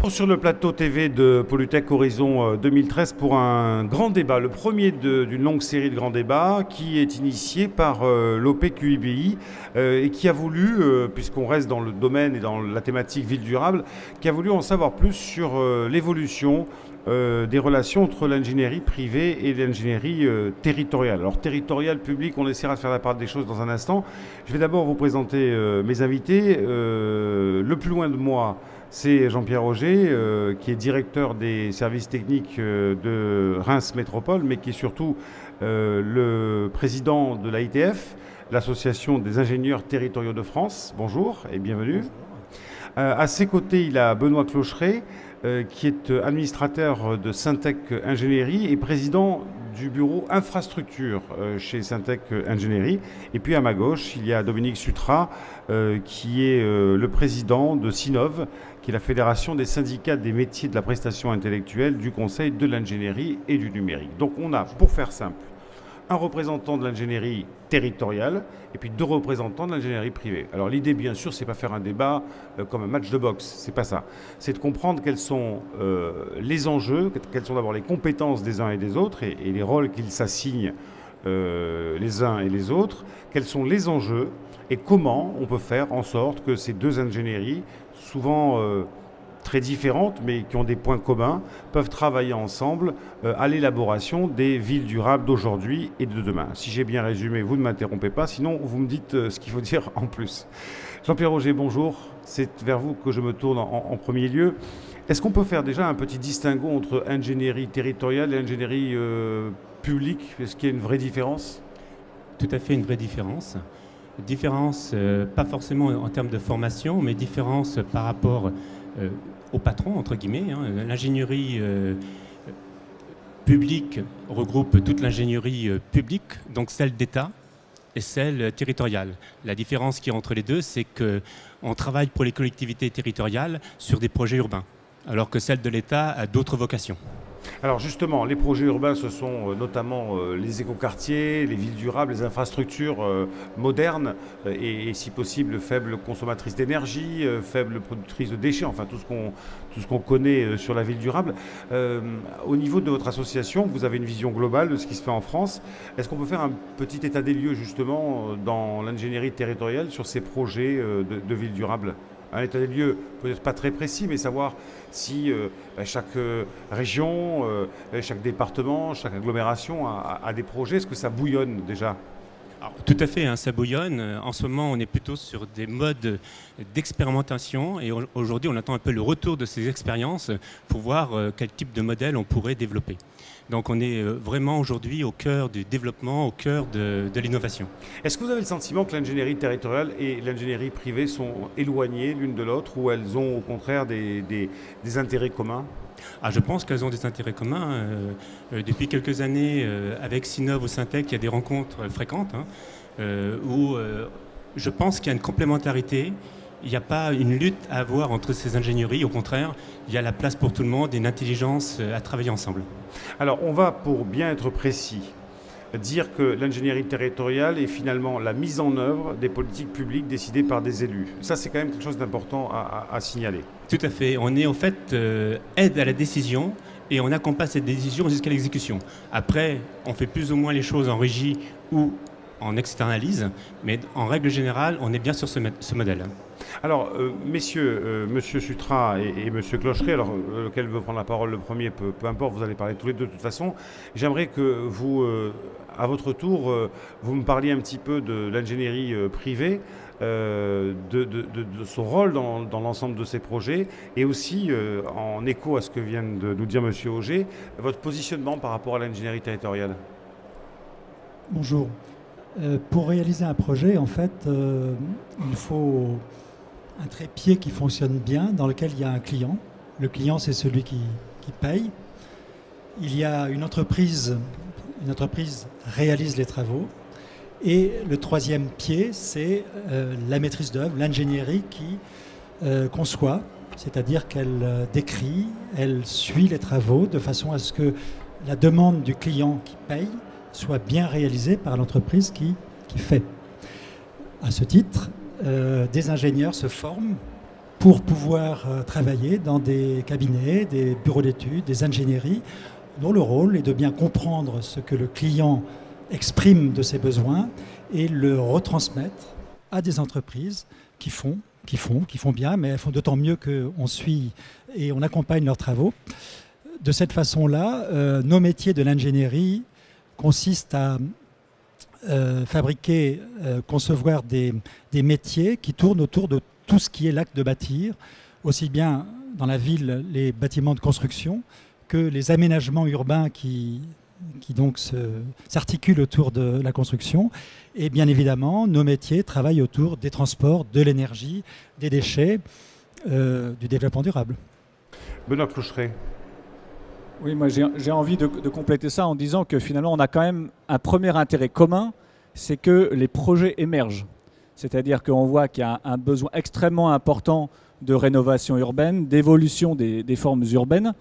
Sur le plateau TV de Polytech Horizon 2013 pour un grand débat, le premier d'une longue série de grands débats qui est initié par l'OPQIBI et qui a voulu, puisqu'on reste dans le domaine et dans la thématique ville durable, qui a voulu en savoir plus sur l'évolution des relations entre l'ingénierie privée et l'ingénierie territoriale. Alors territoriale, publique, on essaiera de faire la part des choses dans un instant. Je vais d'abord vous présenter mes invités. Le plus loin de moi, c'est Jean-Pierre Auger, qui est directeur des services techniques de Reims Métropole, mais qui est surtout le président de l'AITF, l'Association des ingénieurs territoriaux de France. Bonjour et bienvenue. Bonjour. À ses côtés, il a Benoît Clocheret, qui est administrateur de Syntec Ingénierie et président du bureau infrastructure chez Syntec Ingénierie. Et puis à ma gauche, il y a Dominique Sutrat, qui est le président de SINOV, qui est la Fédération des syndicats des métiers de la prestation intellectuelle, du conseil, de l'ingénierie et du numérique. Donc on a, pour faire simple, un représentant de l'ingénierie territoriale et puis deux représentants de l'ingénierie privée. Alors l'idée, bien sûr, c'est pas faire un débat comme un match de boxe, c'est pas ça. C'est de comprendre quels sont les enjeux, quelles sont d'abord les compétences des uns et des autres et les rôles qu'ils s'assignent les uns et les autres, quels sont les enjeux et comment on peut faire en sorte que ces deux ingénieries, souvent très différentes, mais qui ont des points communs, peuvent travailler ensemble à l'élaboration des villes durables d'aujourd'hui et de demain. Si j'ai bien résumé, vous ne m'interrompez pas, sinon vous me dites ce qu'il faut dire en plus. Jean-Pierre Auger, bonjour. C'est vers vous que je me tourne en premier lieu. Est-ce qu'on peut faire déjà un petit distinguo entre ingénierie territoriale et ingénierie publique? Est-ce qu'il y a une vraie différence? Tout à fait une vraie différence. Différence, pas forcément en termes de formation, mais différence par rapport au patron, entre guillemets. L'ingénierie publique regroupe toute l'ingénierie publique, donc celle d'État et celle territoriale. La différence qu'il y a entre les deux, c'est qu'on travaille pour les collectivités territoriales sur des projets urbains, alors que celle de l'État a d'autres vocations. Alors justement, les projets urbains, ce sont notamment les écoquartiers, les villes durables, les infrastructures modernes et si possible faibles consommatrices d'énergie, faibles productrices de déchets, enfin tout ce qu'on connaît sur la ville durable. Au niveau de votre association, vous avez une vision globale de ce qui se fait en France. Est-ce qu'on peut faire un petit état des lieux justement dans l'ingénierie territoriale sur ces projets de villes durables ? Un état des lieux peut-être pas très précis, mais savoir si chaque région, chaque département, chaque agglomération a des projets. Est-ce que ça bouillonne déjà ? Alors, tout à fait, ça bouillonne. En ce moment, on est plutôt sur des modes d'expérimentation et aujourd'hui, on attend un peu le retour de ces expériences pour voir quel type de modèle on pourrait développer. Donc on est vraiment aujourd'hui au cœur du développement, au cœur de l'innovation. Est-ce que vous avez le sentiment que l'ingénierie territoriale et l'ingénierie privée sont éloignées l'une de l'autre ou elles ont au contraire des intérêts communs ? Je pense qu'elles ont des intérêts communs. Depuis quelques années, avec SINOV ou Syntec, il y a des rencontres fréquentes où je pense qu'il y a une complémentarité. Il n'y a pas une lutte à avoir entre ces ingénieries. Au contraire, il y a la place pour tout le monde et une intelligence à travailler ensemble. Alors, on va, pour bien être précis, dire que l'ingénierie territoriale est finalement la mise en œuvre des politiques publiques décidées par des élus. Ça, c'est quand même quelque chose d'important à signaler. Tout à fait. On est en fait aide à la décision et on accompagne cette décision jusqu'à l'exécution. Après, on fait plus ou moins les choses en régie ou en externalise, mais en règle générale, on est bien sur ce modèle. Alors, messieurs, monsieur Sutrat et monsieur Clocheret, alors lequel veut prendre la parole le premier, peu importe, vous allez parler tous les deux de toute façon. J'aimerais que vous, à votre tour, vous me parliez un petit peu de l'ingénierie privée, de son rôle dans l'ensemble de ces projets et aussi, en écho à ce que vient de nous dire monsieur Auger, votre positionnement par rapport à l'ingénierie territoriale. Bonjour. Pour réaliser un projet, en fait, il faut un trépied qui fonctionne bien, dans lequel il y a un client. Le client, c'est celui qui paye. Il y a une entreprise réalise les travaux. Et le troisième pied, c'est la maîtrise d'œuvre, l'ingénierie qui conçoit, c'est-à-dire qu'elle décrit, elle suit les travaux de façon à ce que la demande du client qui paye soit bien réalisée par l'entreprise qui fait. À ce titre, des ingénieurs se forment pour pouvoir travailler dans des cabinets, des bureaux d'études, des ingénieries, dont le rôle est de bien comprendre ce que le client exprime de ses besoins et le retransmettre à des entreprises qui font bien, mais elles font d'autant mieux qu'on suit et on accompagne leurs travaux. De cette façon-là, nos métiers de l'ingénierie consistent à fabriquer, concevoir des métiers qui tournent autour de tout ce qui est l'acte de bâtir, aussi bien dans la ville les bâtiments de construction que les aménagements urbains qui donc s'articulent autour de la construction. Et bien évidemment, nos métiers travaillent autour des transports, de l'énergie, des déchets, du développement durable. Benoît Cloucheret. Oui, moi j'ai envie de compléter ça en disant que finalement on a quand même un premier intérêt commun, c'est que les projets émergent. C'est-à-dire qu'on voit qu'il y a un besoin extrêmement important de rénovation urbaine, d'évolution des formes urbaines.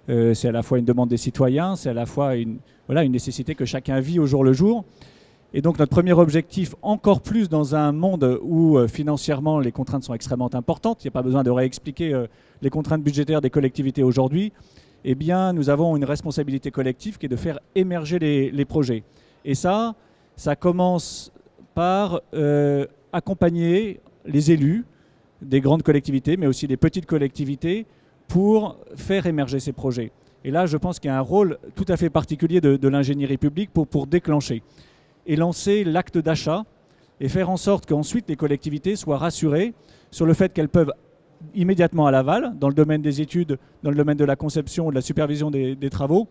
C'est à la fois une demande des citoyens, c'est à la fois une nécessité que chacun vit au jour le jour. Et donc notre premier objectif, encore plus dans un monde où financièrement les contraintes sont extrêmement importantes, il n'y a pas besoin de réexpliquer les contraintes budgétaires des collectivités aujourd'hui, eh bien nous avons une responsabilité collective qui est de faire émerger les projets. Et ça commence par accompagner les élus des grandes collectivités, mais aussi des petites collectivités, pour faire émerger ces projets. Et là, je pense qu'il y a un rôle tout à fait particulier de l'ingénierie publique pour déclencher et lancer l'acte d'achat et faire en sorte qu'ensuite les collectivités soient rassurées sur le fait qu'elles peuvent immédiatement à l'aval, dans le domaine des études, dans le domaine de la conception, de la supervision des travaux,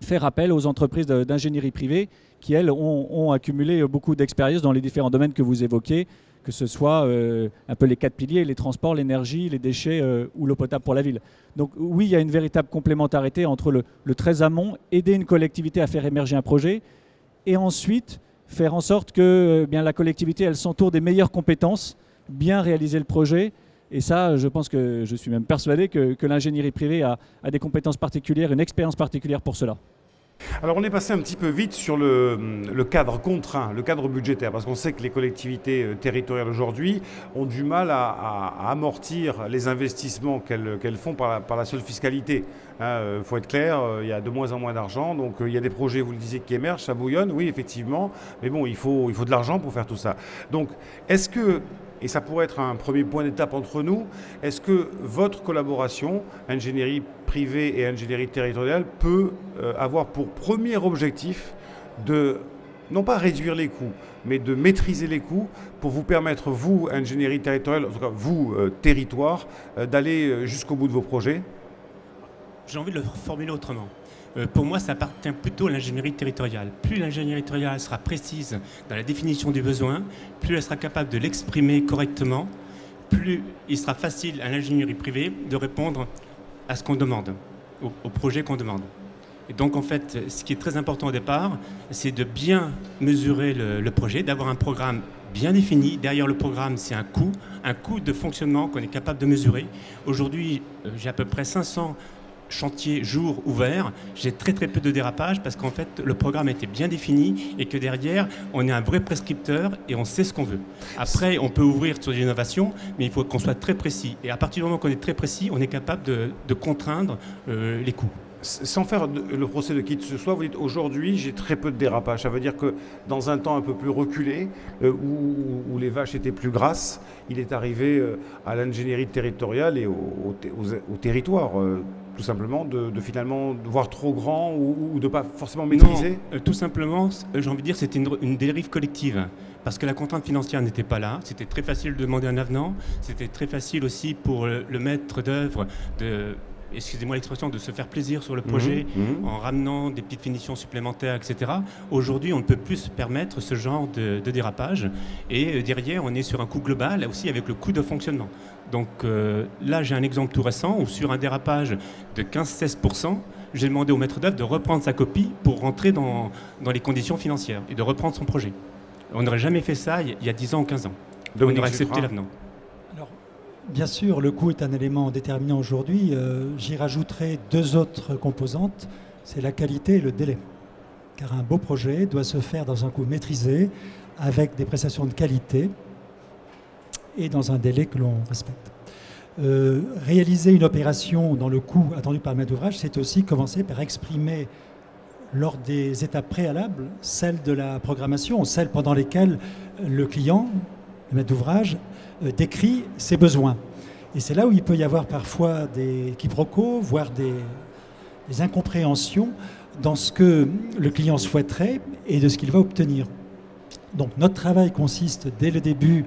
faire appel aux entreprises d'ingénierie privée qui, elles, ont accumulé beaucoup d'expérience dans les différents domaines que vous évoquez, que ce soit un peu les 4 piliers, les transports, l'énergie, les déchets ou l'eau potable pour la ville. Donc oui, il y a une véritable complémentarité entre le très amont, aider une collectivité à faire émerger un projet, et ensuite faire en sorte que bien, la collectivité elle s'entoure des meilleures compétences, bien réaliser le projet. Et ça, je pense que je suis même persuadé que l'ingénierie privée a des compétences particulières, une expérience particulière pour cela. Alors on est passé un petit peu vite sur le cadre contraint, le cadre budgétaire, parce qu'on sait que les collectivités territoriales aujourd'hui ont du mal à amortir les investissements qu'elles font par la seule fiscalité. Il faut être clair, il y a de moins en moins d'argent, donc il y a des projets, vous le disiez, qui émergent, ça bouillonne, oui effectivement, mais bon, il faut de l'argent pour faire tout ça. Donc est-ce que, et ça pourrait être un premier point d'étape entre nous, est-ce que votre collaboration, ingénierie privée et ingénierie territoriale, peut avoir pour premier objectif de, non pas réduire les coûts, mais de maîtriser les coûts pour vous permettre, vous, ingénierie territoriale, en tout cas vous, territoire, d'aller jusqu'au bout de vos projets? J'ai envie de le formuler autrement. Pour moi, ça appartient plutôt à l'ingénierie territoriale. Plus l'ingénierie territoriale sera précise dans la définition du besoin, plus elle sera capable de l'exprimer correctement, plus il sera facile à l'ingénierie privée de répondre à ce qu'on demande, au projet qu'on demande. Et donc, en fait, ce qui est très important au départ, c'est de bien mesurer le projet, d'avoir un programme bien défini. Derrière le programme, c'est un coût de fonctionnement qu'on est capable de mesurer. Aujourd'hui, j'ai à peu près 500 chantier jour ouvert, j'ai très peu de dérapage parce qu'en fait le programme était bien défini et que derrière on est un vrai prescripteur et on sait ce qu'on veut. Après on peut ouvrir sur des innovations mais il faut qu'on soit très précis et à partir du moment qu'on est très précis on est capable de contraindre les coûts. Sans faire le procès de qui que ce soit, vous dites aujourd'hui j'ai très peu de dérapage. Ça veut dire que dans un temps un peu plus reculé, où les vaches étaient plus grasses, il est arrivé à l'ingénierie territoriale et au territoire, tout simplement, de finalement voir trop grand ou de ne pas forcément maîtriser. Non, tout simplement, j'ai envie de dire c'était une dérive collective. Parce que la contrainte financière n'était pas là. C'était très facile de demander un avenant. C'était très facile aussi pour le maître d'œuvre excusez-moi l'expression, de se faire plaisir sur le projet en ramenant des petites finitions supplémentaires, etc. Aujourd'hui, on ne peut plus se permettre ce genre de dérapage. Et derrière, on est sur un coût global, aussi avec le coût de fonctionnement. Donc là, j'ai un exemple tout récent où sur un dérapage de 15-16%, j'ai demandé au maître d'œuvre de reprendre sa copie pour rentrer dans les conditions financières et de reprendre son projet. On n'aurait jamais fait ça il y a 10 ans ou 15 ans. On aurait accepté l'avenant. Bien sûr, le coût est un élément déterminant aujourd'hui. J'y rajouterai 2 autres composantes, c'est la qualité et le délai. Car un beau projet doit se faire dans un coût maîtrisé, avec des prestations de qualité et dans un délai que l'on respecte. Réaliser une opération dans le coût attendu par le maître d'ouvrage, c'est aussi commencer par exprimer lors des étapes préalables, celles de la programmation, celles pendant lesquelles le client, le maître d'ouvrage, décrit ses besoins. Et c'est là où il peut y avoir parfois des quiproquos, voire des incompréhensions dans ce que le client souhaiterait et de ce qu'il va obtenir. Donc notre travail consiste dès le début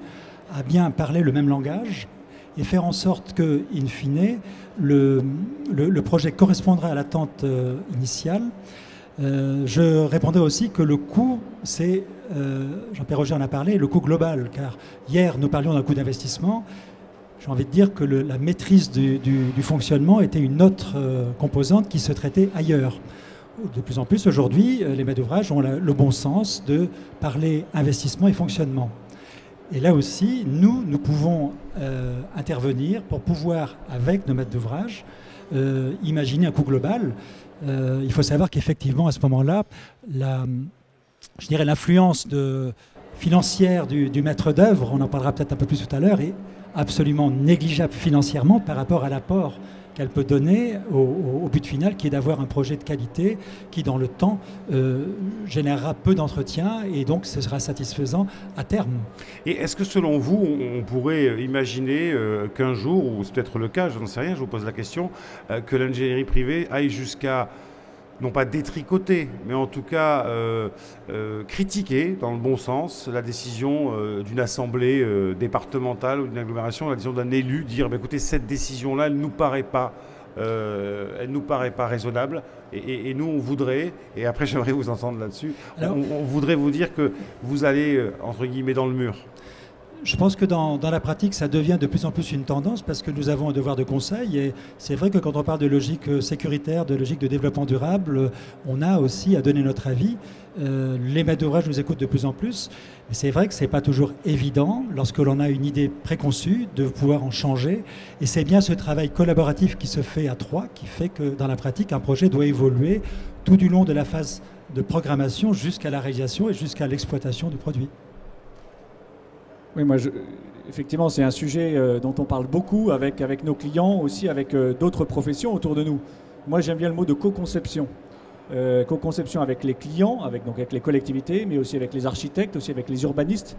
à bien parler le même langage et faire en sorte que, in fine, le projet correspondra à l'attente initiale. Je répondrai aussi que le coût, c'est, Jean-Pierre Roger en a parlé, le coût global, car hier nous parlions d'un coût d'investissement. J'ai envie de dire que la maîtrise du fonctionnement était une autre composante qui se traitait ailleurs. De plus en plus aujourd'hui, les maîtres d'ouvrage ont le bon sens de parler investissement et fonctionnement. Et là aussi, nous pouvons intervenir pour pouvoir, avec nos maîtres d'ouvrage, imaginer un coût global. Il faut savoir qu'effectivement, à ce moment-là, je dirais l'influence financière du maître d'œuvre, on en parlera peut-être un peu plus tout à l'heure, est absolument négligeable financièrement par rapport à l'apport qu'elle peut donner au but final, qui est d'avoir un projet de qualité qui, dans le temps, générera peu d'entretien et donc ce sera satisfaisant à terme. Et est-ce que, selon vous, on pourrait imaginer qu'un jour, ou c'est peut-être le cas, je n'en sais rien, je vous pose la question, que l'ingénierie privée aille jusqu'à, non pas détricoter, mais en tout cas critiquer, dans le bon sens, la décision d'une assemblée départementale ou d'une agglomération, la décision d'un élu, dire bah, écoutez, cette décision-là, elle ne nous paraît pas raisonnable, et nous on voudrait, et après j'aimerais vous entendre là-dessus, on voudrait vous dire que vous allez, entre guillemets, dans le mur. Je pense que dans la pratique, ça devient de plus en plus une tendance parce que nous avons un devoir de conseil et c'est vrai que quand on parle de logique sécuritaire, de logique de développement durable, on a aussi à donner notre avis. Les maîtres d'ouvrage nous écoutent de plus en plus, mais c'est vrai que ce n'est pas toujours évident lorsque l'on a une idée préconçue de pouvoir en changer et c'est bien ce travail collaboratif qui se fait à trois qui fait que dans la pratique, un projet doit évoluer tout du long de la phase de programmation jusqu'à la réalisation et jusqu'à l'exploitation du produit. Oui, effectivement, c'est un sujet dont on parle beaucoup avec nos clients, aussi avec d'autres professions autour de nous. Moi, j'aime bien le mot de co-conception. Co-conception avec les clients, avec les collectivités, mais aussi avec les architectes, aussi avec les urbanistes.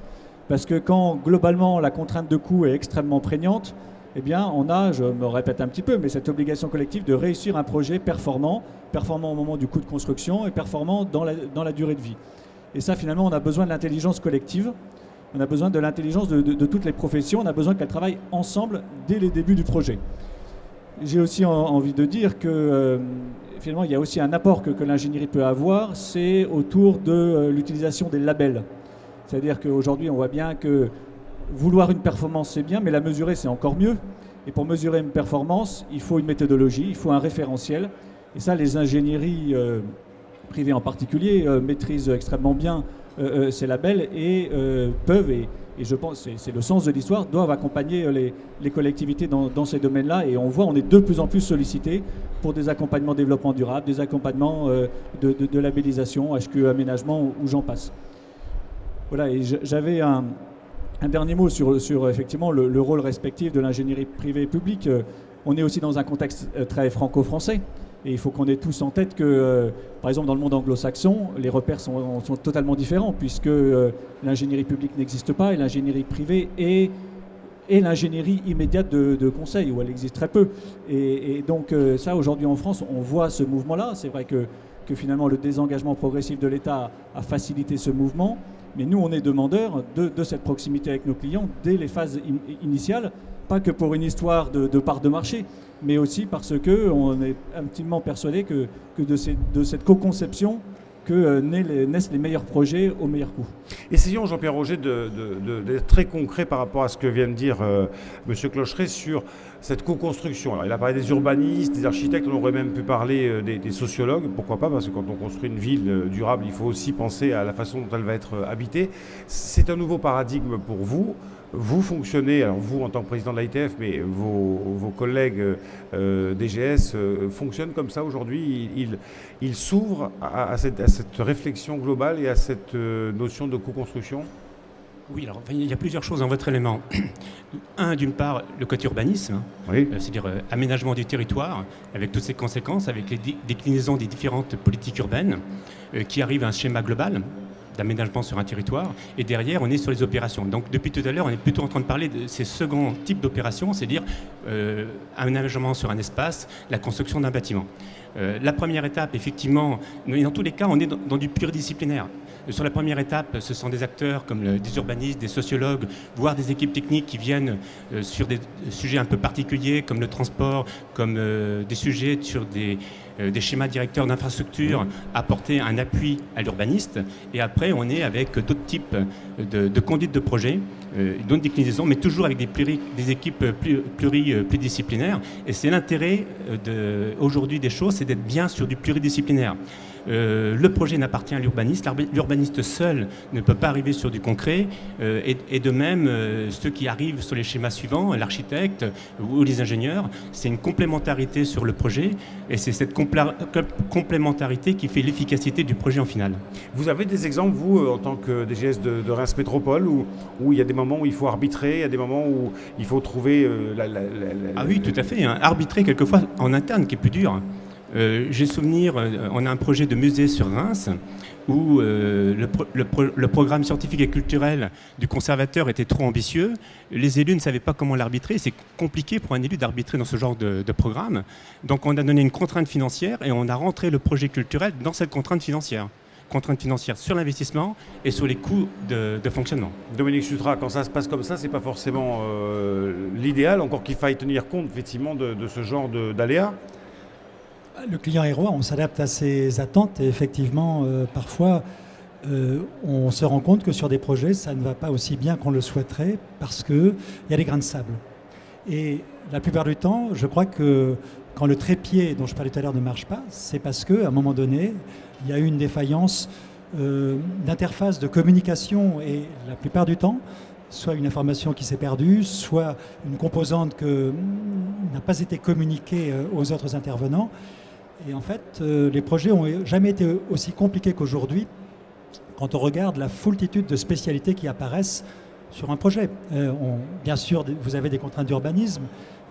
Parce que quand, globalement, la contrainte de coût est extrêmement prégnante, eh bien, on a, je me répète un petit peu, mais cette obligation collective de réussir un projet performant au moment du coût de construction et performant dans la durée de vie. Et ça, finalement, on a besoin de l'intelligence collective. On a besoin de l'intelligence de toutes les professions, on a besoin qu'elles travaillent ensemble dès les débuts du projet. J'ai aussi envie de dire que finalement il y a aussi un apport que l'ingénierie peut avoir, c'est autour de l'utilisation des labels. C'est-à-dire qu'aujourd'hui on voit bien que vouloir une performance c'est bien, mais la mesurer c'est encore mieux. Et pour mesurer une performance, il faut une méthodologie, il faut un référentiel. Et ça les ingénieries privées en particulier maîtrisent extrêmement bien ces labels et peuvent, et je pense c'est le sens de l'histoire, doivent accompagner les collectivités dans ces domaines-là. Et on voit, on est de plus en plus sollicité pour des accompagnements développement durable, des accompagnements de labellisation, HQE aménagement, où j'en passe. Voilà, et j'avais un dernier mot sur effectivement le rôle respectif de l'ingénierie privée et publique. On est aussi dans un contexte très franco-français. Et il faut qu'on ait tous en tête que, par exemple, dans le monde anglo-saxon, les repères sont totalement différents, puisque l'ingénierie publique n'existe pas et l'ingénierie privée est l'ingénierie immédiate de conseil, où elle existe très peu. Et donc ça, aujourd'hui en France, on voit ce mouvement-là. C'est vrai que finalement, le désengagement progressif de l'État a facilité ce mouvement. Mais nous, on est demandeurs de cette proximité avec nos clients dès les phases initiales, pas que pour une histoire de part de marché, mais aussi parce qu'on est intimement persuadé que de cette co-conception que naissent les meilleurs projets au meilleur coût. Essayons, Jean-Pierre Roger, d'être très concret par rapport à ce que vient de dire M. Clocheret sur cette co-construction. Alors, il a parlé des urbanistes, des architectes, on aurait même pu parler des sociologues, pourquoi pas, parce que quand on construit une ville durable, il faut aussi penser à la façon dont elle va être habitée. C'est un nouveau paradigme pour vous. Vous fonctionnez, alors vous en tant que président de l'AITF, mais vos collègues DGS fonctionnent comme ça aujourd'hui. Ils s'ouvrent à cette réflexion globale et à cette notion de co-construction. Oui, alors il y a plusieurs choses dans votre élément. D'une part, le côté urbanisme, Oui. c'est-à-dire aménagement du territoire, avec toutes ses conséquences, avec les déclinaisons des différentes politiques urbaines, qui arrivent à un schéma global d'aménagement sur un territoire, et derrière, on est sur les opérations. Donc, depuis tout à l'heure, on est plutôt en train de parler de ces seconds types d'opérations, c'est-à-dire aménagement sur un espace, la construction d'un bâtiment. La première étape, effectivement, mais dans tous les cas, on est dans du pluridisciplinaire. Sur la première étape, ce sont des acteurs comme des urbanistes, des sociologues, voire des équipes techniques qui viennent sur des sujets un peu particuliers comme le transport, comme des sujets sur des schémas directeurs d'infrastructure, apporter un appui à l'urbaniste. Et après, on est avec d'autres types de conduite de projet, d'autres déclinaisons, mais toujours avec des équipes pluridisciplinaires. Et c'est l'intérêt aujourd'hui des choses, c'est d'être bien sur du pluridisciplinaire. Le projet n'appartient à l'urbaniste. L'urbaniste seul ne peut pas arriver sur du concret. Et de même, ceux qui arrivent sur les schémas suivants, l'architecte ou les ingénieurs, c'est une complémentarité sur le projet. Et c'est cette complémentarité qui fait l'efficacité du projet en final. Vous avez des exemples, vous, en tant que DGS de Reims Métropole, où il y a des moments où il faut arbitrer, il y a des moments où il faut trouver Ah oui, tout à fait. Hein. Arbitrer quelquefois en interne qui est plus dur. J'ai souvenir, on a un projet de musée sur Reims où le programme scientifique et culturel du conservateur était trop ambitieux. Les élus ne savaient pas comment l'arbitrer. C'est compliqué pour un élu d'arbitrer dans ce genre de programme. Donc on a donné une contrainte financière et on a rentré le projet culturel dans cette contrainte financière. Contrainte financière sur l'investissement et sur les coûts de fonctionnement. Dominique Sutrat, quand ça se passe comme ça, c'est pas forcément l'idéal, encore qu'il faille tenir compte effectivement de ce genre d'aléas. Le client est roi, on s'adapte à ses attentes et effectivement, parfois, on se rend compte que sur des projets, ça ne va pas aussi bien qu'on le souhaiterait parce qu'il y a des grains de sable. Et la plupart du temps, je crois que quand le trépied dont je parlais tout à l'heure ne marche pas, c'est parce qu'à un moment donné, il y a eu une défaillance d'interface, de communication et la plupart du temps, soit une information qui s'est perdue, soit une composante qui n'a pas été communiquée aux autres intervenants. Et en fait, les projets n'ont jamais été aussi compliqués qu'aujourd'hui quand on regarde la foultitude de spécialités qui apparaissent sur un projet. Bien sûr, vous avez des contraintes d'urbanisme,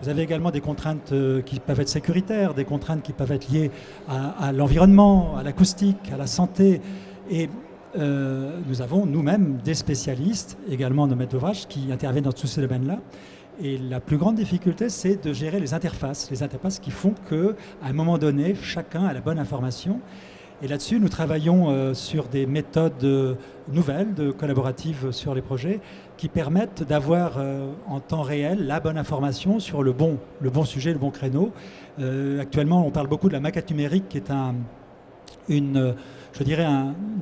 vous avez également des contraintes qui peuvent être sécuritaires, des contraintes qui peuvent être liées à l'environnement, à l'acoustique, à la santé. Et nous avons nous-mêmes des spécialistes, également nos maîtres d'ouvrage, qui interviennent dans tous ces domaines-là. Et la plus grande difficulté, c'est de gérer les interfaces qui font qu'à un moment donné, chacun a la bonne information. Et là-dessus, nous travaillons sur des méthodes nouvelles, collaboratives sur les projets, qui permettent d'avoir en temps réel la bonne information sur le bon sujet, le bon créneau. Actuellement, on parle beaucoup de la maquette numérique, qui est une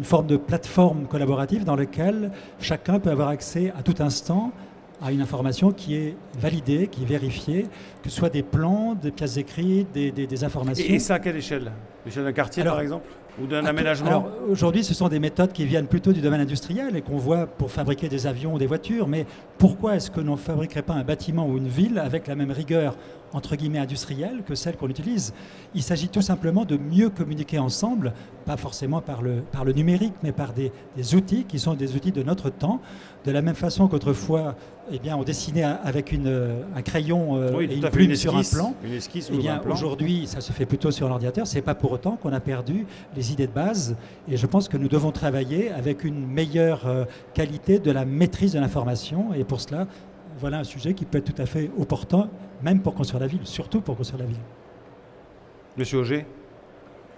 forme de plateforme collaborative dans laquelle chacun peut avoir accès à tout instant à une information qui est validée, qui est vérifiée, que ce soit des plans, des pièces écrites, des informations. Et ça à quelle échelle? L'échelle d'un quartier, par exemple? Ou d'un aménagement? Alors, aujourd'hui, ce sont des méthodes qui viennent plutôt du domaine industriel et qu'on voit pour fabriquer des avions ou des voitures. Mais pourquoi est-ce que l'on ne fabriquerait pas un bâtiment ou une ville avec la même rigueur, entre guillemets, industrielle que celle qu'on utilise? Il s'agit tout simplement de mieux communiquer ensemble, pas forcément par le numérique, mais par des outils qui sont des outils de notre temps. De la même façon qu'autrefois, on dessinait avec un crayon et une plume sur un plan. Une esquisse ou un plan. Aujourd'hui, ça se fait plutôt sur l'ordinateur. Ce n'est pas pour autant qu'on a perdu les idées de base. Et je pense que nous devons travailler avec une meilleure qualité de la maîtrise de l'information. Et pour cela, voilà un sujet qui peut être tout à fait opportun, même pour construire la ville, surtout pour construire la ville. Monsieur Auger?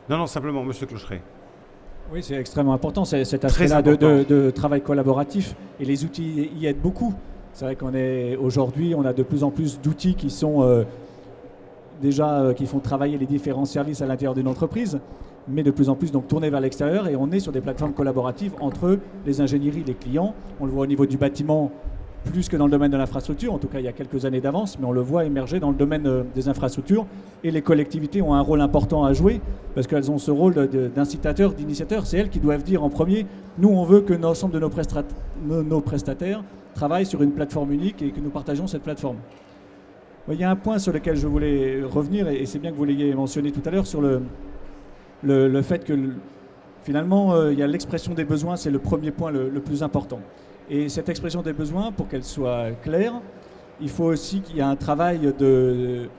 Non, simplement, monsieur Clocheret. Oui, c'est extrêmement important, cet aspect-là de travail collaboratif. Et les outils y aident beaucoup. C'est vrai qu'aujourd'hui, on a de plus en plus d'outils qui sont qui font travailler les différents services à l'intérieur d'une entreprise, mais de plus en plus donc tournés vers l'extérieur. Et on est sur des plateformes collaboratives entre les ingénieries, les clients. On le voit au niveau du bâtiment, plus que dans le domaine de l'infrastructure. En tout cas, il y a quelques années d'avance, mais on le voit émerger dans le domaine des infrastructures. Et les collectivités ont un rôle important à jouer parce qu'elles ont ce rôle d'incitateur, d'initiateur. C'est elles qui doivent dire en premier, nous, on veut que l'ensemble de nos prestataires travaillent sur une plateforme unique et que nous partageons cette plateforme. Il y a un point sur lequel je voulais revenir, et c'est bien que vous l'ayez mentionné tout à l'heure, sur le fait que finalement, il y a l'expression des besoins, c'est le premier point le plus important. Et cette expression des besoins, pour qu'elle soit claire, il faut aussi qu'il y ait un travail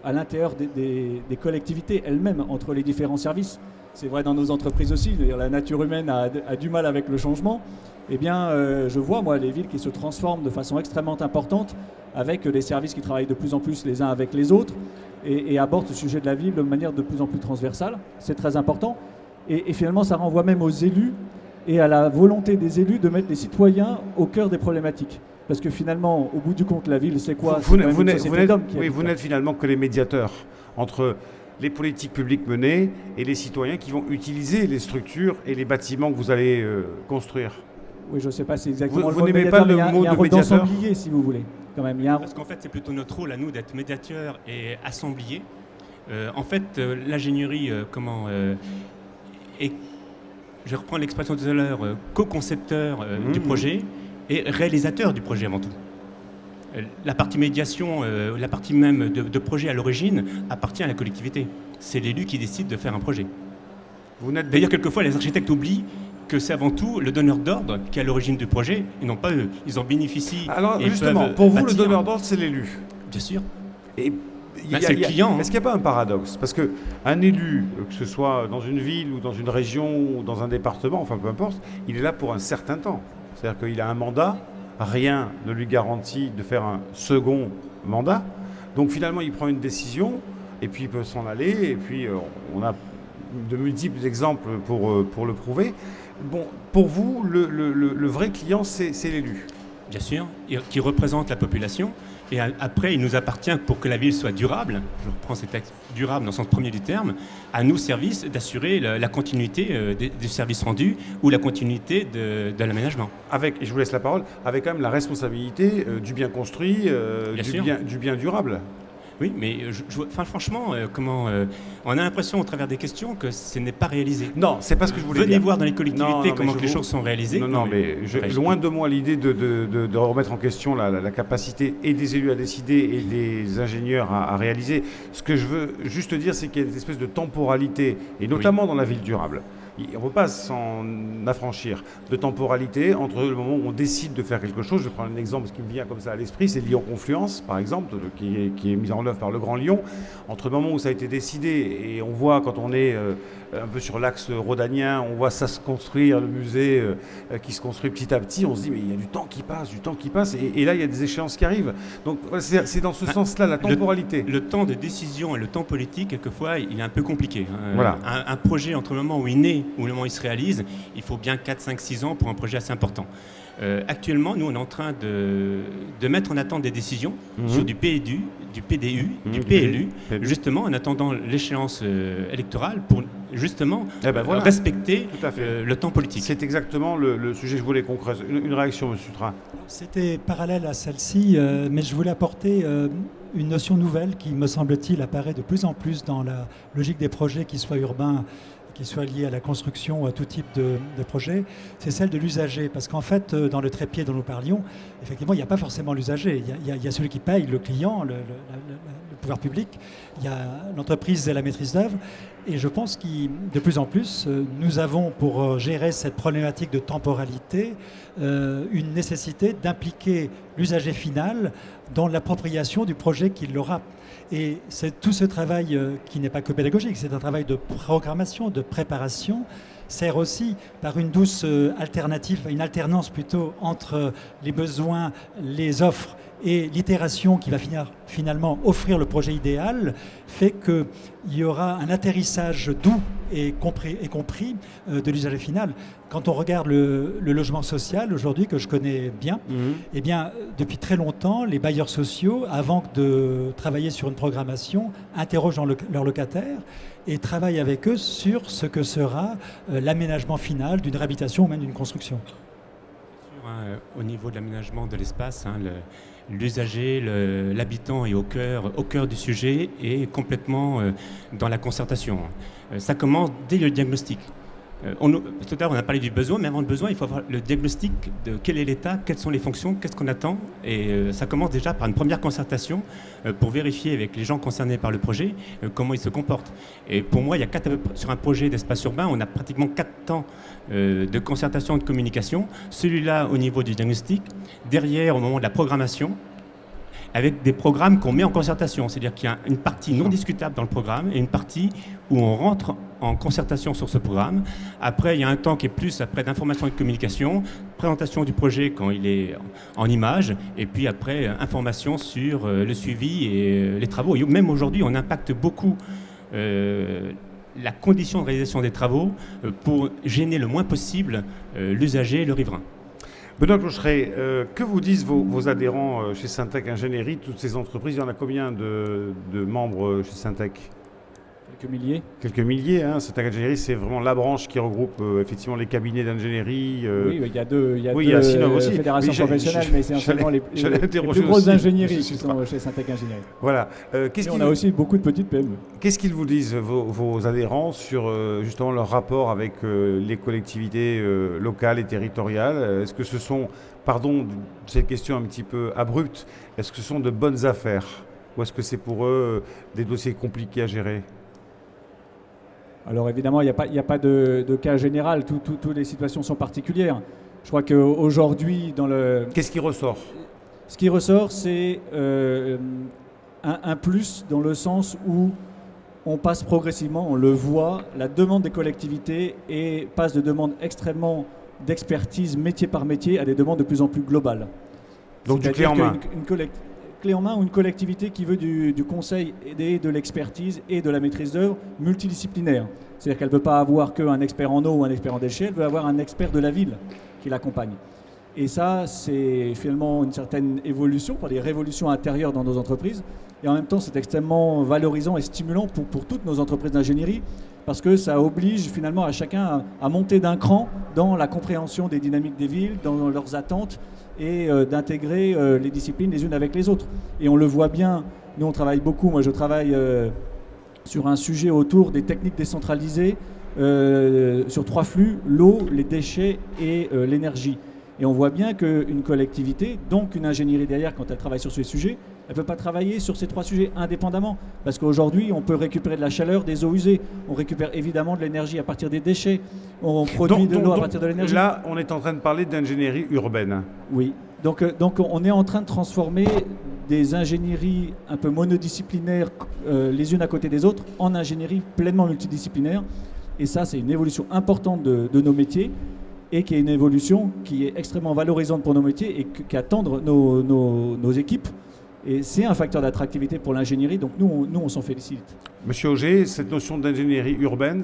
à l'intérieur des collectivités elles-mêmes, entre les différents services. C'est vrai dans nos entreprises aussi, la nature humaine a du mal avec le changement. Eh bien, je vois, moi, les villes qui se transforment de façon extrêmement importante, avec des services qui travaillent de plus en plus les uns avec les autres, et abordent ce sujet de la ville de manière de plus en plus transversale. C'est très important. Et finalement, ça renvoie même aux élus et à la volonté des élus de mettre les citoyens au cœur des problématiques. Parce que finalement, au bout du compte, la ville, c'est quoi? Vous n'êtes finalement que les médiateurs entre les politiques publiques menées et les citoyens qui vont utiliser les structures et les bâtiments que vous allez construire. Oui, je ne sais pas si exactement vous n'aimez pas le mot de médiateur, si vous voulez. Quand même, parce qu'en fait, c'est plutôt notre rôle à nous d'être médiateur et assemblier. En fait, l'ingénierie, je reprends l'expression de tout à l'heure, co-concepteur du projet et réalisateur du projet avant tout. La partie médiation, la partie même de projet à l'origine appartient à la collectivité. C'est l'élu qui décide de faire un projet. D'ailleurs, quelquefois, les architectes oublient que c'est avant tout le donneur d'ordre qui est à l'origine du projet, et non pas eux. Ils en bénéficient. Alors justement, pour vous, le donneur d'ordre, c'est l'élu. Bien sûr. Et c'est le client. Est-ce qu'il n'y a pas un paradoxe? Parce qu'un élu, que ce soit dans une ville ou dans une région ou dans un département, enfin peu importe, il est là pour un certain temps. C'est-à-dire qu'il a un mandat, rien ne lui garantit de faire un second mandat. Donc finalement, il prend une décision et puis il peut s'en aller. Et puis on a de multiples exemples pour le prouver. Bon, pour vous, le vrai client, c'est l'élu. Bien sûr, qui représente la population. Et après, il nous appartient, pour que la ville soit durable, je reprends ces textes, durable dans le sens premier du terme, à nous, services, d'assurer la continuité du service rendu ou la continuité de l'aménagement. Et je vous laisse la parole, avec quand même la responsabilité du bien construit, du bien durable. Oui, mais franchement, on a l'impression au travers des questions que ce n'est pas réalisé. Non, c'est pas ce que je voulais dire. Venez voir dans les collectivités comment les choses sont réalisées. Loin de moi l'idée de remettre en question la capacité et des élus à décider et des ingénieurs à réaliser. Ce que je veux juste dire, c'est qu'il y a une espèce de temporalité, et notamment dans la ville durable. On ne peut pas s'en affranchir de temporalité entre le moment où on décide de faire quelque chose. Je prends un exemple qui me vient comme ça à l'esprit, c'est Lyon-Confluence, par exemple, qui est mis en œuvre par le Grand Lyon. Entre le moment où ça a été décidé et on voit, quand on est un peu sur l'axe rhodanien, on voit ça se construire, le musée qui se construit petit à petit, on se dit mais il y a du temps qui passe, et là il y a des échéances qui arrivent. Donc c'est dans ce sens-là, la temporalité. Le temps de décision et le temps politique, quelquefois, il est un peu compliqué. Voilà. Un projet, entre le moment où il naît ou le moment où il se réalise, il faut bien 4, 5, 6 ans pour un projet assez important. Actuellement, nous, on est en train de mettre en attente des décisions sur du PDU, du PLU, justement en attendant l'échéance électorale pour justement respecter le temps politique. C'est exactement le sujet que je voulais qu'on creuse. Une réaction, M. Tra. C'était parallèle à celle-ci, mais je voulais apporter une notion nouvelle qui, me semble-t-il, apparaît de plus en plus dans la logique des projets, qu'ils soient urbains, qui soit lié à la construction ou à tout type de projet, c'est celle de l'usager. Parce qu'en fait, dans le trépied dont nous parlions, effectivement, il n'y a pas forcément l'usager. Il y a celui qui paye, le client, le pouvoir public. Il y a l'entreprise et la maîtrise d'œuvre. Et je pense que de plus en plus, nous avons, pour gérer cette problématique de temporalité, une nécessité d'impliquer l'usager final dans l'appropriation du projet qu'il aura. Et c'est tout ce travail qui n'est pas que pédagogique, c'est un travail de programmation, de préparation, sert aussi par une douce alternative, une alternance plutôt entre les besoins, les offres et l'itération qui va finalement offrir le projet idéal, fait qu'il y aura un atterrissage doux et compris de l'usager final. Quand on regarde le logement social aujourd'hui, que je connais bien, eh bien, depuis très longtemps, les bailleurs sociaux, avant de travailler sur une programmation, interrogent leurs locataires et travaillent avec eux sur ce que sera l'aménagement final d'une réhabilitation ou même d'une construction. Au niveau de l'aménagement de l'espace, l'usager, l'habitant est au cœur du sujet et complètement dans la concertation. Ça commence dès le diagnostic. Tout à l'heure, on a parlé du besoin, mais avant le besoin, il faut avoir le diagnostic de quel est l'état, quelles sont les fonctions, qu'est-ce qu'on attend. Et ça commence déjà par une première concertation pour vérifier avec les gens concernés par le projet comment ils se comportent. Et pour moi, il y a sur un projet d'espace urbain, on a pratiquement 4 temps de concertation et de communication. Celui-là au niveau du diagnostic, derrière au moment de la programmation, avec des programmes qu'on met en concertation. C'est-à-dire qu'il y a une partie non discutable dans le programme et une partie où on rentre en concertation sur ce programme. Après, il y a un temps qui est plus après d'information et de communication, présentation du projet quand il est en images, et puis après, information sur le suivi et les travaux. Et même aujourd'hui, on impacte beaucoup la condition de réalisation des travaux pour gêner le moins possible l'usager et le riverain. Benoît Clocheret, que vous disent vos adhérents chez Syntec Ingénierie, toutes ces entreprises? Il y en a combien de membres chez Syntec? Quelques milliers. Quelques milliers. Hein. Syntec Ingénierie, c'est vraiment la branche qui regroupe effectivement les cabinets d'ingénierie. Oui, il y a deux Sinov aussi. Fédérations professionnelles, mais c'est essentiellement les plus grosses ingénieries qui sont chez Syntec Ingénierie. Voilà. On a aussi beaucoup de petites PME. Qu'est-ce qu'ils vous disent, vos adhérents, sur justement leur rapport avec les collectivités locales et territoriales? Est-ce que ce sont, pardon, cette question un petit peu abrupte, est-ce que ce sont de bonnes affaires? Ou est-ce que c'est pour eux des dossiers compliqués à gérer? Alors évidemment, il n'y a pas de cas général, toutes les situations sont particulières. Je crois qu'aujourd'hui, dans le... Qu'est-ce qui ressort? Ce qui ressort, c'est un plus dans le sens où on passe progressivement, on le voit, la demande des collectivités et passe de demandes extrêmement d'expertise métier par métier à des demandes de plus en plus globales. Donc du clé en main. Clé en main ou une collectivité qui veut du conseil et de l'expertise et de la maîtrise d'œuvre multidisciplinaire. C'est-à-dire qu'elle ne veut pas avoir qu'un expert en eau ou un expert en déchets, elle veut avoir un expert de la ville qui l'accompagne. Et ça, c'est finalement une certaine évolution, pour des révolutions intérieures dans nos entreprises. Et en même temps, c'est extrêmement valorisant et stimulant pour toutes nos entreprises d'ingénierie, parce que ça oblige finalement à chacun à monter d'un cran dans la compréhension des dynamiques des villes, dans leurs attentes, et d'intégrer les disciplines les unes avec les autres. Et on le voit bien, nous on travaille beaucoup, moi je travaille sur un sujet autour des techniques décentralisées, sur 3 flux, l'eau, les déchets et l'énergie. Et on voit bien qu'une collectivité, donc une ingénierie derrière, quand elle travaille sur ces sujets, elle ne peut pas travailler sur ces 3 sujets indépendamment. Parce qu'aujourd'hui, on peut récupérer de la chaleur des eaux usées. On récupère évidemment de l'énergie à partir des déchets. On produit de l'eau à partir de l'énergie. Là, on est en train de parler d'ingénierie urbaine. Oui. Donc on est en train de transformer des ingénieries un peu monodisciplinaires, les unes à côté des autres, en ingénierie pleinement multidisciplinaire. Et ça, c'est une évolution importante de nos métiers, et qui est une évolution qui est extrêmement valorisante pour nos métiers et qui attendent nos équipes. Et c'est un facteur d'attractivité pour l'ingénierie, donc nous on s'en félicite. Monsieur Auger, cette notion d'ingénierie urbaine,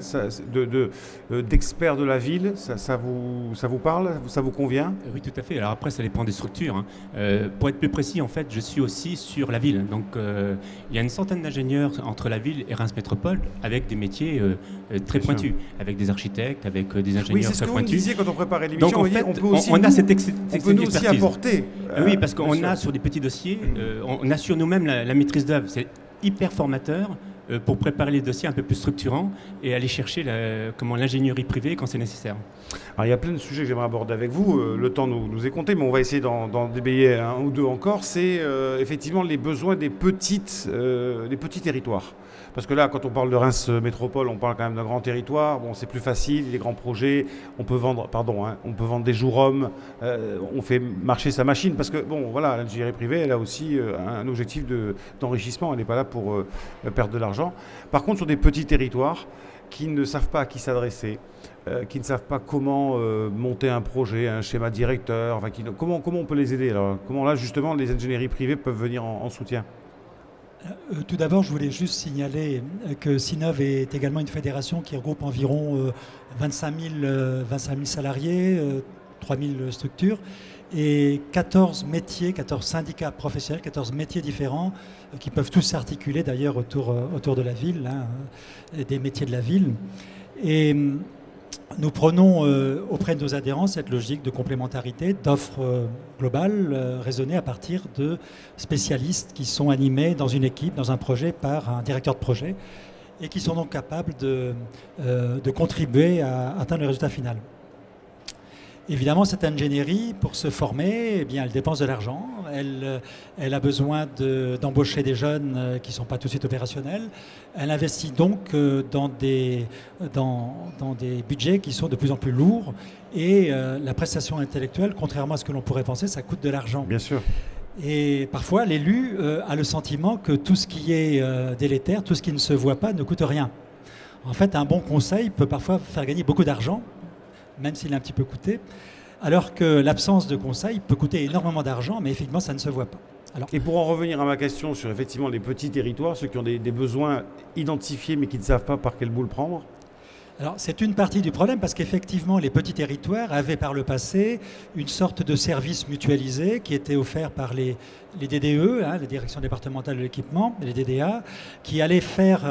d'expert de la ville, ça vous parle? Ça vous convient? Oui, tout à fait. Alors après, ça dépend des structures. Hein. Pour être plus précis, en fait, je suis aussi sur la ville. Donc il y a une centaine d'ingénieurs entre la ville et Reims Métropole, avec des métiers très pointus, avec des architectes, avec des ingénieurs très pointus. Oui, c'est ce que vous me disiez quand on préparait l'émission. Donc en fait, on peut nous aussi apporter. Oui, parce qu'on a sur des petits dossiers, on assure nous-mêmes la maîtrise d'œuvre. C'est hyper formateur pour préparer les dossiers un peu plus structurants et aller chercher l'ingénierie privée quand c'est nécessaire. Alors il y a plein de sujets que j'aimerais aborder avec vous. Le temps nous est compté, mais on va essayer d'en débayer un ou deux encore. C'est effectivement les besoins des petits territoires. Parce que là, quand on parle de Reims Métropole, on parle quand même d'un grand territoire. Bon, c'est plus facile, les grands projets. On peut vendre, on peut vendre des jours-hommes. On fait marcher sa machine. Parce que, bon, voilà, l'ingénierie privée, elle a aussi un objectif d'enrichissement. Elle n'est pas là pour perdre de l'argent. Par contre, sur des petits territoires qui ne savent pas à qui s'adresser, qui ne savent pas comment monter un projet, un schéma directeur, enfin, comment on peut les aider? Alors, comment là, justement, les ingénieries privées peuvent venir en soutien? Tout d'abord, je voulais juste signaler que Sinov est également une fédération qui regroupe environ 25 000 salariés, 3 000 structures et 14 métiers, 14 syndicats professionnels, 14 métiers différents qui peuvent tous s'articuler d'ailleurs autour de la ville, des métiers de la ville. Et nous prenons auprès de nos adhérents cette logique de complémentarité, d'offres globales raisonnées à partir de spécialistes qui sont animés dans une équipe, dans un projet par un directeur de projet. et qui sont donc capables de contribuer à atteindre le résultat final. Évidemment, cette ingénierie, pour se former, eh bien, elle dépense de l'argent. Elle a besoin d'embaucher des jeunes qui ne sont pas tout de suite opérationnels. Elle investit donc dans des budgets qui sont de plus en plus lourds. Et la prestation intellectuelle, contrairement à ce que l'on pourrait penser, ça coûte de l'argent. Bien sûr. Et parfois, l'élu a le sentiment que tout ce qui est délétère, tout ce qui ne se voit pas, ne coûte rien. En fait, un bon conseil peut parfois faire gagner beaucoup d'argent, même s'il a un petit peu coûté, alors que l'absence de conseil peut coûter énormément d'argent, mais effectivement, ça ne se voit pas. Alors, et pour en revenir à ma question sur effectivement les petits territoires, ceux qui ont des besoins identifiés mais qui ne savent pas par quel bout le prendre. Alors, c'est une partie du problème parce qu'effectivement, les petits territoires avaient par le passé une sorte de service mutualisé qui était offert par les DDE, les directions départementales de l'équipement, les DDA, qui allaient faire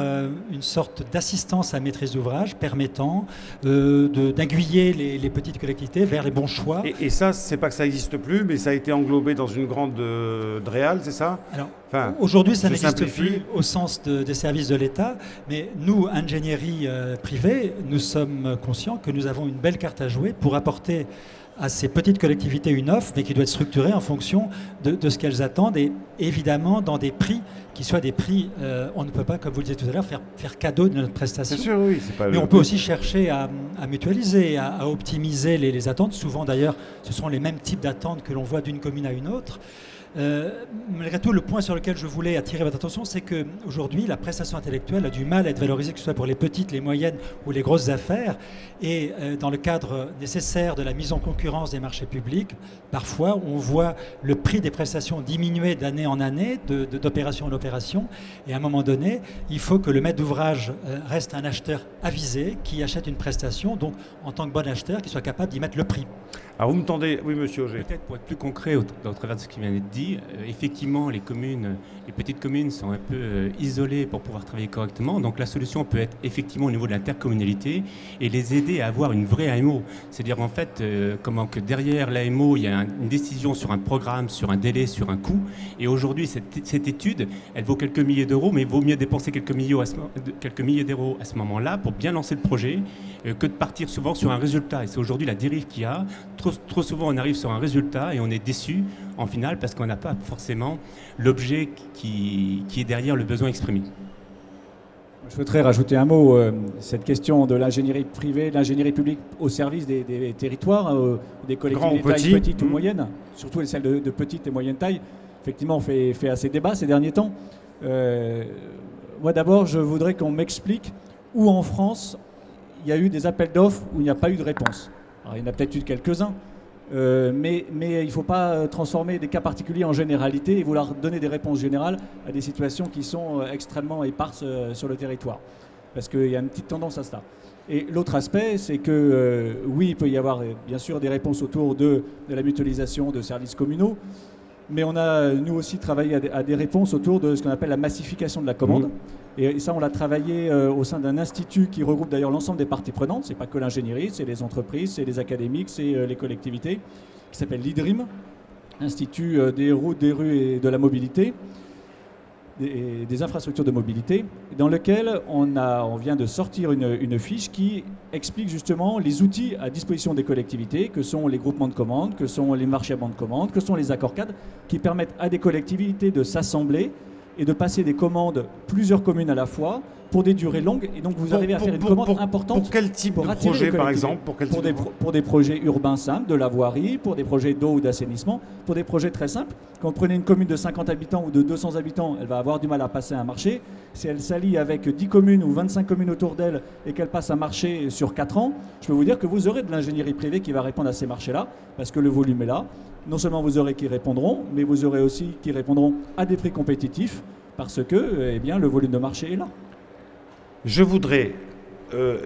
une sorte d'assistance à maîtrise d'ouvrage permettant d'aiguiller les petites collectivités vers les bons choix. Et ça, c'est pas que ça n'existe plus, mais ça a été englobé dans une grande DREAL, c'est ça? Alors, aujourd'hui, ça n'existe plus au sens des services de l'État, mais nous, ingénierie privée, nous sommes conscients que nous avons une belle carte à jouer pour apporter à ces petites collectivités une offre, mais qui doit être structurée en fonction de ce qu'elles attendent, et évidemment dans des prix qui soient des prix, on ne peut pas, comme vous le disiez tout à l'heure, faire cadeau de notre prestation. Bien sûr, oui, c'est pas mais on peut aussi chercher à mutualiser, à optimiser les attentes. Souvent d'ailleurs, ce sont les mêmes types d'attentes que l'on voit d'une commune à une autre. Malgré tout, le point sur lequel je voulais attirer votre attention, c'est qu'aujourd'hui, la prestation intellectuelle a du mal à être valorisée, que ce soit pour les petites, les moyennes ou les grosses affaires. Et dans le cadre nécessaire de la mise en concurrence des marchés publics, parfois, on voit le prix des prestations diminuer d'année en année, d'opération en opération. Et à un moment donné, il faut que le maître d'ouvrage reste un acheteur avisé qui achète une prestation, donc en tant que bon acheteur, qui soit capable d'y mettre le prix. Alors vous me tendez, oui monsieur Auger. Peut-être pour être plus concret au travers de ce qui vient d'être dit, effectivement les petites communes sont un peu isolées pour pouvoir travailler correctement, donc la solution peut être effectivement au niveau de l'intercommunalité et les aider à avoir une vraie AMO. C'est-à-dire en fait comment que derrière l'AMO il y a une décision sur un programme, sur un délai, sur un coût, et aujourd'hui cette étude elle vaut quelques milliers d'euros, mais il vaut mieux dépenser quelques milliers d'euros à ce moment-là pour bien lancer le projet que de partir souvent sur un résultat, et c'est aujourd'hui la dérive qu'il y a. Trop souvent, on arrive sur un résultat et on est déçu en finale parce qu'on n'a pas forcément l'objet qui est derrière le besoin exprimé. Je souhaiterais rajouter un mot. Cette question de l'ingénierie privée, de l'ingénierie publique au service des territoires, des collectivités taille petite ou moyenne, surtout celles de petite et moyenne taille, effectivement, on fait assez débat ces derniers temps. Moi, d'abord, je voudrais qu'on m'explique où en France il y a eu des appels d'offres où il n'y a pas eu de réponse. Alors, il y en a peut-être eu quelques-uns, mais il ne faut pas transformer des cas particuliers en généralité et vouloir donner des réponses générales à des situations qui sont extrêmement éparses sur le territoire. Parce qu'il y a une petite tendance à ça. Et l'autre aspect, c'est que oui, il peut y avoir bien sûr des réponses autour de la mutualisation de services communaux, mais on a nous aussi travaillé à des réponses autour de ce qu'on appelle la massification de la commande. Et ça, on l'a travaillé au sein d'un institut qui regroupe d'ailleurs l'ensemble des parties prenantes. C'est pas que l'ingénierie, c'est les entreprises, c'est les académiques, c'est les collectivités, qui s'appelle l'IDRIM, Institut des routes, des rues et de la mobilité, des infrastructures de mobilité, dans lequel on vient de sortir une fiche qui explique justement les outils à disposition des collectivités, que sont les groupements de commandes, que sont les marchés à banc de commandes, que sont les accords cadres, qui permettent à des collectivités de s'assembler et de passer des commandes, plusieurs communes à la fois, pour des durées longues. Et donc vous arrivez à faire une commande importante. Pour quel type de projet, par exemple? Pour des projets urbains simples, de la voirie, pour des projets d'eau ou d'assainissement, pour des projets très simples. Quand vous prenez une commune de 50 habitants ou de 200 habitants, elle va avoir du mal à passer un marché. Si elle s'allie avec 10 communes ou 25 communes autour d'elle et qu'elle passe un marché sur 4 ans, je peux vous dire que vous aurez de l'ingénierie privée qui va répondre à ces marchés-là, parce que le volume est là. Non seulement vous aurez qui répondront, mais vous aurez aussi qui répondront à des prix compétitifs, parce que eh bien, le volume de marché est là. Je voudrais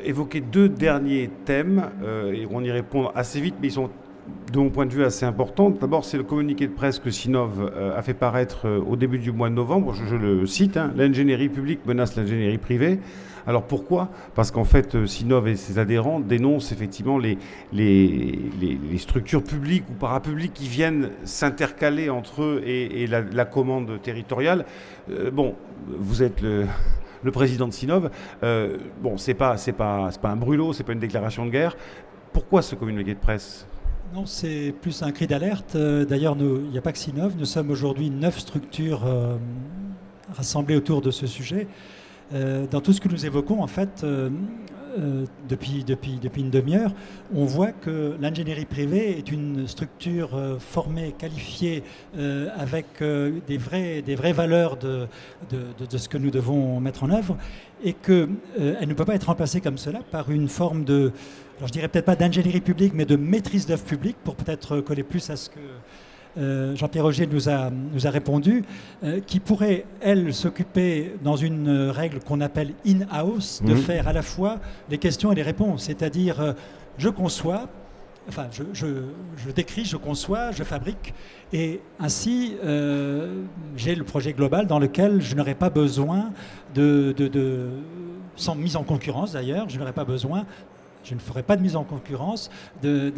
évoquer deux derniers thèmes, et on y répond assez vite, mais ils sont, de mon point de vue, assez importants. D'abord, c'est le communiqué de presse que Sinov a fait paraître au début du mois de novembre. Je le cite, l'ingénierie publique menace l'ingénierie privée. Alors pourquoi? Parce qu'en fait, Sinov et ses adhérents dénoncent effectivement les structures publiques ou parapubliques qui viennent s'intercaler entre eux et la commande territoriale. Bon, vous êtes le président de Sinov. Bon, c'est pas un brûlot, c'est pas une déclaration de guerre. Pourquoi ce communiqué de presse? Non, c'est plus un cri d'alerte. D'ailleurs, il n'y a pas que Sinov. Nous sommes aujourd'hui 9 structures rassemblées autour de ce sujet. Dans tout ce que nous évoquons, en fait, depuis une demi-heure, on voit que l'ingénierie privée est une structure formée, qualifiée, avec des vraies valeurs de ce que nous devons mettre en œuvre, et qu'elle ne peut pas être remplacée comme cela par une forme de, alors je dirais peut-être pas d'ingénierie publique, mais de maîtrise d'œuvre publique, pour peut-être coller plus à ce que Jean-Pierre Augier nous a répondu, qui pourrait, elle, s'occuper dans une règle qu'on appelle in-house, de faire à la fois les questions et les réponses. C'est-à-dire, je conçois, enfin, je décris, je conçois, je fabrique, et ainsi, j'ai le projet global dans lequel je n'aurai pas besoin sans mise en concurrence d'ailleurs, je ne ferai pas de mise en concurrence de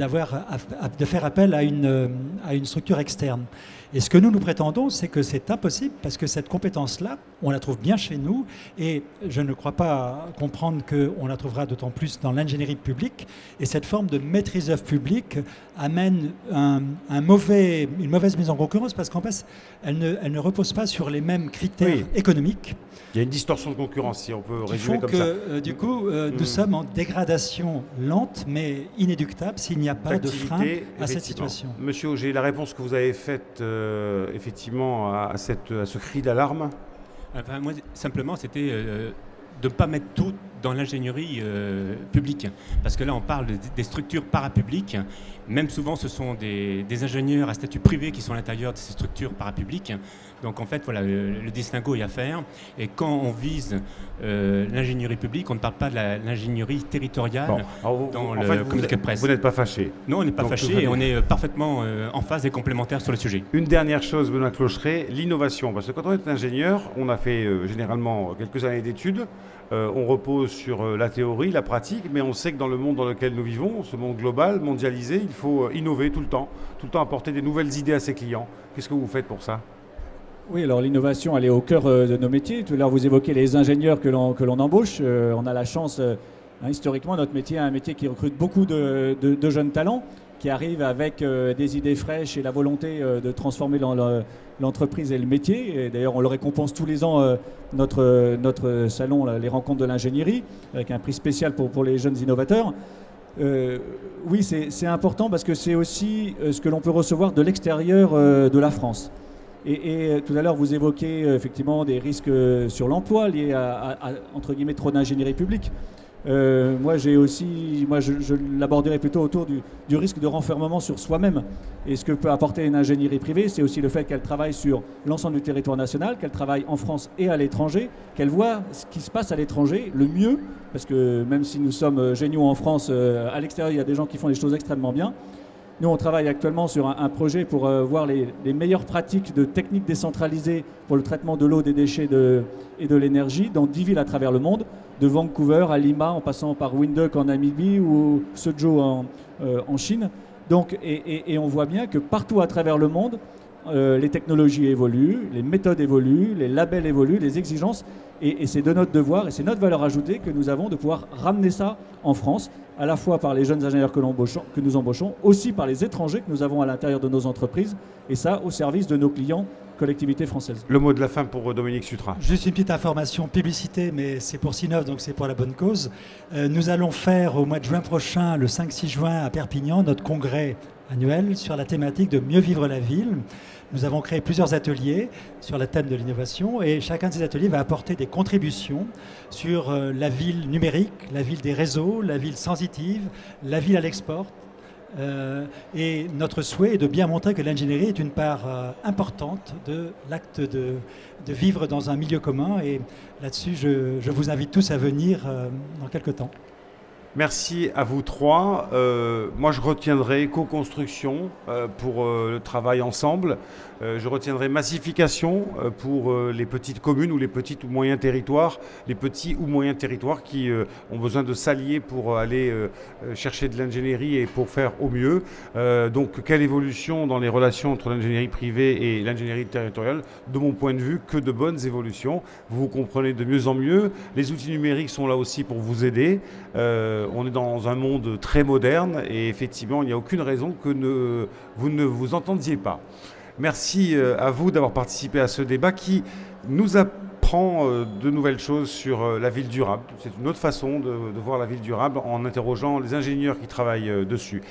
faire appel à une structure externe. Et ce que nous prétendons, c'est que c'est impossible parce que cette compétence-là, on la trouve bien chez nous et je ne crois pas comprendre qu'on la trouvera d'autant plus dans l'ingénierie publique. Et cette forme de maîtrise d'œuvre publique amène une mauvaise mise en concurrence parce qu'en fait, elle ne repose pas sur les mêmes critères économiques. Il y a une distorsion de concurrence, si on peut résumer comme ça. Du coup, nous sommes en dégradation lente mais inéluctable s'il n'y a pas de frein à cette situation. Monsieur Augier, la réponse que vous avez faite effectivement à ce cri d'alarme? Enfin, moi, simplement, c'était de ne pas mettre tout dans l'ingénierie publique. Parce que là, on parle des structures parapubliques. Même souvent, ce sont des ingénieurs à statut privé qui sont à l'intérieur de ces structures parapubliques. Donc, en fait, voilà, le distinguo est à faire. Et quand on vise l'ingénierie publique, on ne parle pas de l'ingénierie territoriale dans le communiqué de presse. Vous n'êtes pas fâché? Non, on n'est pas fâché et on est parfaitement en phase et complémentaire sur le sujet. Une dernière chose, Benoît Clocheret, l'innovation. Parce que quand on est ingénieur, on a fait généralement quelques années d'études. On repose sur la théorie, la pratique, mais on sait que dans le monde dans lequel nous vivons, ce monde global, mondialisé, il faut innover tout le temps apporter des nouvelles idées à ses clients. Qu'est-ce que vous faites pour ça? Oui, alors l'innovation, elle est au cœur de nos métiers. Tout à l'heure, vous évoquez les ingénieurs que l'on embauche. On a la chance, historiquement, notre métier est un métier qui recrute beaucoup de jeunes talents, qui arrivent avec des idées fraîches et la volonté de transformer l'entreprise et le métier. Et d'ailleurs, on le récompense tous les ans, notre salon, les rencontres de l'ingénierie, avec un prix spécial pour les jeunes innovateurs. Oui, c'est important parce que c'est aussi ce que l'on peut recevoir de l'extérieur de la France. Et tout à l'heure, vous évoquez effectivement des risques sur l'emploi liés à entre guillemets, trop d'ingénierie publique. Moi, je l'aborderai plutôt autour du risque de renfermement sur soi-même. Et ce que peut apporter une ingénierie privée, c'est aussi le fait qu'elle travaille sur l'ensemble du territoire national, qu'elle travaille en France et à l'étranger, qu'elle voit ce qui se passe à l'étranger le mieux, parce que même si nous sommes géniaux en France, à l'extérieur, il y a des gens qui font des choses extrêmement bien. Nous, on travaille actuellement sur un projet pour voir les meilleures pratiques de techniques décentralisées pour le traitement de l'eau, des déchets et de l'énergie dans 10 villes à travers le monde, de Vancouver à Lima, en passant par Windhoek en Namibie ou Suzhou en Chine. Donc, et on voit bien que partout à travers le monde, les technologies évoluent, les méthodes évoluent, les labels évoluent, les exigences. Et c'est de notre devoir et c'est notre valeur ajoutée que nous avons de pouvoir ramener ça en France, à la fois par les jeunes ingénieurs que nous embauchons, aussi par les étrangers que nous avons à l'intérieur de nos entreprises, et ça au service de nos clients, collectivités françaises. Le mot de la fin pour Dominique Suttra. Juste une petite information, publicité, mais c'est pour Sinov, donc c'est pour la bonne cause. Nous allons faire au mois de juin prochain, le 5-6 juin à Perpignan, notre congrès annuel sur la thématique de mieux vivre la ville. Nous avons créé plusieurs ateliers sur le thème de l'innovation et chacun de ces ateliers va apporter des contributions sur la ville numérique, la ville des réseaux, la ville sensitive, la ville à l'export. Et notre souhait est de bien montrer que l'ingénierie est une part importante de l'acte de vivre dans un milieu commun. Et là-dessus, je vous invite tous à venir dans quelques temps. Merci à vous trois. Moi, je retiendrai co-construction pour le travail ensemble. Je retiendrai massification pour les petites communes ou les petits ou moyens territoires, les petits ou moyens territoires qui ont besoin de s'allier pour aller chercher de l'ingénierie et pour faire au mieux. Donc, quelle évolution dans les relations entre l'ingénierie privée et l'ingénierie territoriale? De mon point de vue, que de bonnes évolutions. Vous comprenez de mieux en mieux. Les outils numériques sont là aussi pour vous aider. On est dans un monde très moderne et effectivement, il n'y a aucune raison que vous ne vous entendiez pas. Merci à vous d'avoir participé à ce débat qui nous apprend de nouvelles choses sur la ville durable. C'est une autre façon de voir la ville durable en interrogeant les ingénieurs qui travaillent dessus.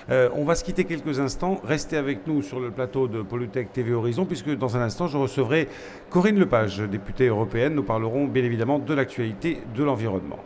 On va se quitter quelques instants. Restez avec nous sur le plateau de Polytech TV Horizon puisque dans un instant, je recevrai Corinne Lepage, députée européenne. Nous parlerons bien évidemment de l'actualité de l'environnement.